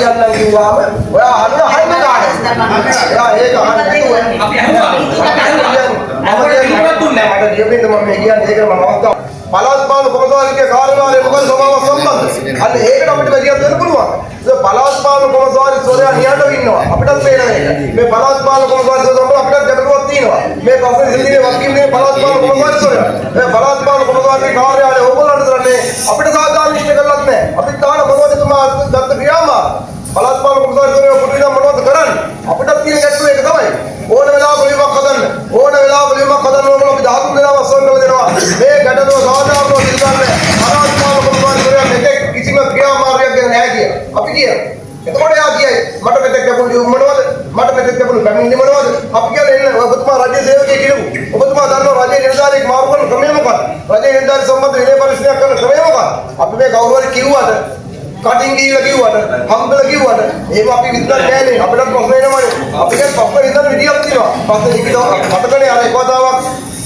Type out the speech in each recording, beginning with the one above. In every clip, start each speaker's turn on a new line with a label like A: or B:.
A: හරියන්නම් කිව්වාම ඔයා අන්න හරිම ගාන. එයා ඒක අහන්න අපි අහුවා. මම කියන්නේ දුන්නේ මට දෙපෙන්න මම කියන්නේ ඒක මම අවස්ථාව. පළාත් පාලන කොමසාරිස්ගේ කාර්යාලය මොකද සමාව සම්බන්ධ. අන්න ඒකට අපිට වැඩියක් දෙන්න පුළුවන්. ඒ පළාත් පාලන කොමසාරිස්වරයා නියඬව ඉන්නවා. අපිටත් පේන මේක. මේ පළාත් පාලන කොමසාරිස්වරයා සම්බන්ධ අපිටත් ගැටලුවක් තියෙනවා. මේ ප්‍රශ්නේ ඉදිරියේ වකීල්නේ පළාත් පාලන කොමසාරිස්වරයා. මේ පළාත් පාලන කොමසාරිස්ගේ කාර්යාලය ඕගොල්ලන්ට කරන්නේ අපිට සාධාරණ ඉෂ්ට කරලත් නැහැ. අපි තාන මොනවදතුමා දත්ත ක්‍රියාමා පළාත් පාලන කොමසාරිස්වරයා පුදුම මොනවද කරන්නේ? අපිටත් තියෙන ගැටලුව ඒක තමයි. ඕන වෙලාවක ලියුමක් හදන්න. ඕන වෙලාවක ලියුමක් හදන්න ඕගොල්ලෝ අපි 13 දෙනාම අසවල් කරලා දෙනවා. මේ ගැටලුව සාධාරණව පිළිගන්නේ පළාත් පාලන කොමසාරිස්වරයා මෙතෙක් කිසිම ක්‍රියාමාර්ගයක් ගැන නැහැ කිය. අපි කියනවා. එතකොට යා කියයි මට මෙතෙක් ලැබුණු ලියුම් මොනවද? මට මෙතෙක් ලැබුණු පැමිණිලි මොනවද? අපි කියන්නේ එන්න ඔබතුමා රාජ්‍ය සේවකයෙක් කියමු. ඔබතුමා දන්නවා රාජ්‍ය නිලධාරියෙක් මාරු කරන ක්‍රමය මොකක්ද? රාජ්‍ය නිලධාරි සම්බන්ධ විනය පරිශ්‍රණයක් කරන ක්‍රමය මොකක්ද? අපි මේ කවුරු හරි කිව්වට කටින් ගිහිල්ලා කිව්වට හම්බෙලා කිව්වට ඒක අපි විශ්වාස නැහැ නේ. අපිට ප්‍රශ්න එනවනේ. අපි කියන ප්‍රශ්න ඉදන් විදියක් තියෙනවා. ප්‍රශ්න ලිඛිතව මතකනේ අර එකවතාවක්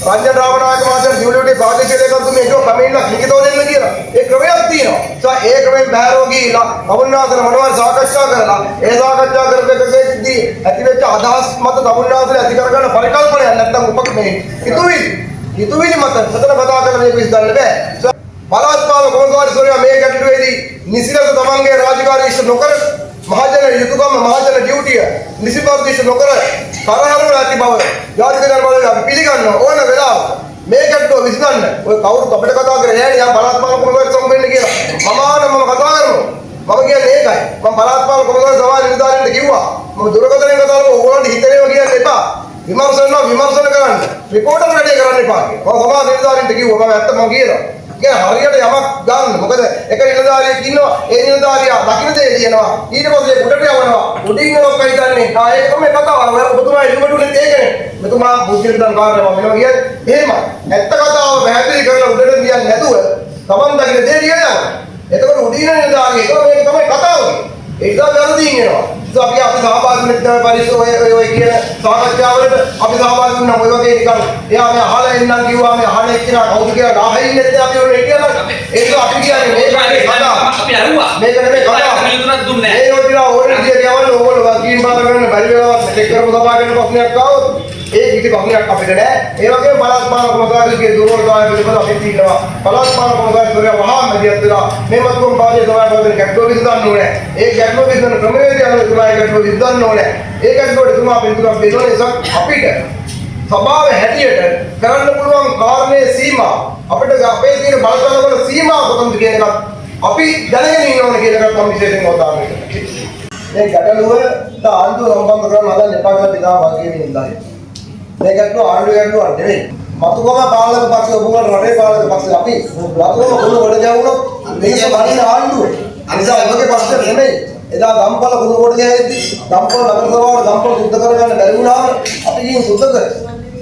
A: රාජ්‍ය ද්‍රාවනායක මහත්තයා ජීවලෝටේ ප්‍රාදේශීය ලේකම්තුමේ ඒක කමෙන්ට්ලා ලිඛිතව දෙන්න කියලා. ඒ ක්‍රමයක් තියෙනවා. ඒ ක්‍රමෙන් බෑරෝ ගිහිල්ලා කවුරුනාසල මොනවද සාකච්ඡා කරලා ඒ සාකච්ඡා කරපෙකදී ඇතිවෙච්ච අදහස් මත කවුරුනාසල ඇති කරගන්න පරිකල්පනයක් නැත්තම් උපක්‍රමයේ හිතුවිලි මත සතර කතා කරන මේක විශ්දන්න බෑ. පළාත් පාලන කොමසාරිස්වරයා මේ ගැටලුවේදී නිසිලස තමන්ගේ රාජකාරී ඉෂ්ට නොකර මහජන යුතුයකම මහජන ඩියුටිය නිසිපරිදි ඉෂ්ට නොකර තරහවල ඇති බව ජාතික ධර්මවල අපි පිළිගන්නවා. ඕන වෙලාව මේ ගැටලුව විසඳන්න ඔය කවුරුත් අපිට කතා කරේ නෑනේ. යා පළාත් පාලන කොමසාරිස් සම්බෙන්න කියලා. මම කතා කරනවා. මම කියන්නේ ඒකයි. මම පළාත් පාලන කොමසාරිස් සභාවේ නිලධාරීන්ට කිව්වා. මම දුරකථනයෙන් කතා කරලා ඕගොල්ලන්ට හිතේම කියන්න එපා. විමර්ශන කරන්න. රිපෝටර් වැඩේ කරන්න එපා කියලා. මම සභාවේ නිලධාරීන්ට කිව්වා. මම ඇත්තම කියනවා. හරියට යමක් ගන්න. මොකද එක නිලධාරියෙක් ඉන්නවා. ඒ නිලධාරියා දකින්න දේ කියනවා. ඊට පස්සේ උඩට යවනවා. උඩින් මොකක්ද හිතන්නේ? ඒක තමයි කතාව. ඔබතුමා ඉල්ලුමටුනේ ඒකනේ. මෙතුමා බුද්ධියට දන් කාර්යම වෙනවා කියන්නේ. එහෙම. ඇත්ත කතාව පැහැදිලි කරලා උඩට කියන්නේ නැතුව තමන් දකින්න දේ කියනවා. එතකොට උඩින් නිලධාරියෙක් මේක තමයි කතාව. ඒක වැරදි වෙනවා. අපි සහභාගී වෙන්න පරිස්සම ඔය කියන සාකච්ඡාවලට අපි සහභාගී වුණා. ඔය වගේ නිකන් එයා මේ අහලා එන්නම් කිව්වා මේ අහන එක්කන කවුද කියලා නාහින් නැත්නම් අපි ඔය හිටියනම් ඒක අපි කියන්නේ මේකනේ කතාව. අපි අරුවා මේක නෙමෙයි කතාව. මිනිතුනක් දුන්නේ නැහැ. ඒ ඔටිලා ඕනේ විදියට යවන්න ඕගොල්ලෝ වකීම් බාර කරන්න බැරි වෙලාවත් මෙතෙක් කරපු සභාව ගැන ප්‍රශ්නයක් ආවොත් ඒ කිසි ප්‍රශ්නයක් අපිට නැහැ. ඒ වගේම පළාත් පාලන කොමසාරිස්ගේ දුර්වලතාවය පිළිබඳව අපි තියෙනවා. පළාත් පාලන කොමසාරිස්වරයා වහා මැදිහත් වෙලා මේ මතකම් පාදේ සභාවපතිට ගැටලුව විසඳන්න ඕනේ. ඒ ගැටලුව විසඳන ක්‍රමවේදය අනුව තුමා ගැටලුව විසඳන්න ඕනේ. ඒ ගැටලුවට තුමා පිළිතුරක් දෙන්න නිසා අපිට සභාව හැටියට කරන්න පුළුවන් කාරණේ සීමා අපිට අපේ තියෙන බලතල වල සීමා කොතනද කියන එකත් අපි දැනගෙන ඉන්න ඕනේ කියන එකත් මම විශේෂයෙන්ම උදාහරණයක් දෙන්නම්. මේ ගැටලුව ආණ්ඩුව සම්බන්ධ කරන හදන්න එපා කියලා පිටා වාක්‍යයෙන් ඉඳලා. මේ ගැටලුව ආණ්ඩුව ගැටලුවක් නෙවෙයි. මතුකම පාලක පක්ෂ ඔබවල රටේ පාලක පක්ෂ අපි ලකුණු කොළු කොට ගැවුනොත් මේක බලින ආණ්ඩුව. අනිසා ඔබගේ ප්‍රශ්න නෙමෙයි. එදා ගම්පල කුණු කොට ගෑවිද්දි ගම්පල නගර සභාවට ගම්පල සුද්ධ කරගන්න බැරි වුණාම අපි ගිහින් සුද්ධ කරේ.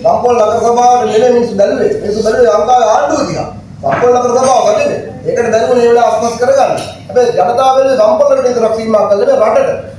A: ගම්පල නගර සභාවට නෙමෙයි මිනිස්සු බැලුවේ. මිනිස්සු බැලුවේ ලංකාවේ ආණ්ඩුව දිහා. ගම්පල නගර සභාව ගන්නේ. ඒකට බැලුවනේ ඒ වෙලාව අස්මස් කරගන්න. හැබැයි ජනතාව වෙලේ ගම්පලට විතරක් සීමා කළේ රටට.